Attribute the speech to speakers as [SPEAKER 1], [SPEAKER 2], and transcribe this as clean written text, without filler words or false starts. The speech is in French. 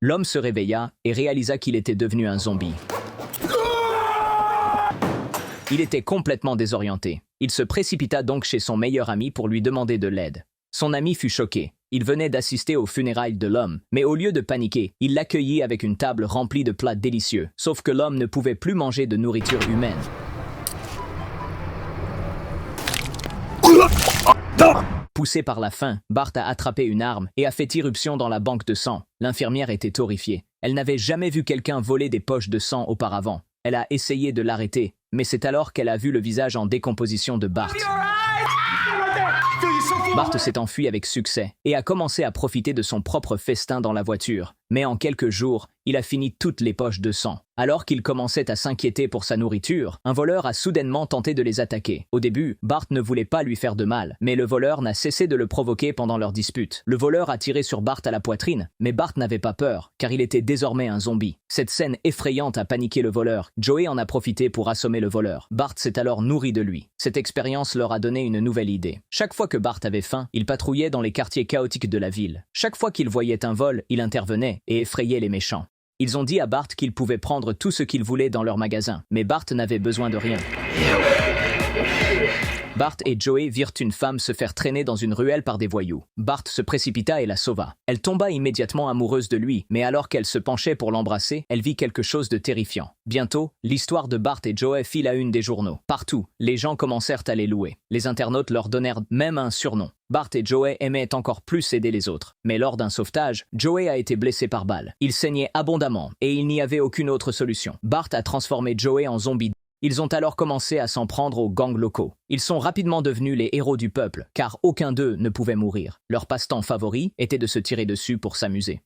[SPEAKER 1] L'homme se réveilla et réalisa qu'il était devenu un zombie. Il était complètement désorienté. Il se précipita donc chez son meilleur ami pour lui demander de l'aide. Son ami fut choqué. Il venait d'assister aux funérailles de l'homme, mais au lieu de paniquer, il l'accueillit avec une table remplie de plats délicieux, sauf que l'homme ne pouvait plus manger de nourriture humaine. Poussé par la faim, Bart a attrapé une arme et a fait irruption dans la banque de sang. L'infirmière était horrifiée. Elle n'avait jamais vu quelqu'un voler des poches de sang auparavant. Elle a essayé de l'arrêter, mais c'est alors qu'elle a vu le visage en décomposition de Bart. Bart s'est enfui avec succès et a commencé à profiter de son propre festin dans la voiture. Mais en quelques jours, il a fini toutes les poches de sang. Alors qu'il commençait à s'inquiéter pour sa nourriture, un voleur a soudainement tenté de les attaquer. Au début, Bart ne voulait pas lui faire de mal, mais le voleur n'a cessé de le provoquer pendant leur dispute. Le voleur a tiré sur Bart à la poitrine, mais Bart n'avait pas peur, car il était désormais un zombie. Cette scène effrayante a paniqué le voleur. Joey en a profité pour assommer le voleur. Bart s'est alors nourri de lui. Cette expérience leur a donné une nouvelle idée. Chaque fois que Bart avait faim, il patrouillait dans les quartiers chaotiques de la ville. Chaque fois qu'il voyait un vol, il intervenait et effrayait les méchants. Ils ont dit à Bart qu'ils pouvaient prendre tout ce qu'ils voulaient dans leur magasin, mais Bart n'avait besoin de rien. Bart et Joey virent une femme se faire traîner dans une ruelle par des voyous. Bart se précipita et la sauva. Elle tomba immédiatement amoureuse de lui, mais alors qu'elle se penchait pour l'embrasser, elle vit quelque chose de terrifiant. Bientôt, l'histoire de Bart et Joey fit la une des journaux. Partout, les gens commencèrent à les louer. Les internautes leur donnèrent même un surnom. Bart et Joey aimaient encore plus aider les autres. Mais lors d'un sauvetage, Joey a été blessé par balle. Il saignait abondamment et il n'y avait aucune autre solution. Bart a transformé Joey en zombie. Ils ont alors commencé à s'en prendre aux gangs locaux. Ils sont rapidement devenus les héros du peuple, car aucun d'eux ne pouvait mourir. Leur passe-temps favori était de se tirer dessus pour s'amuser.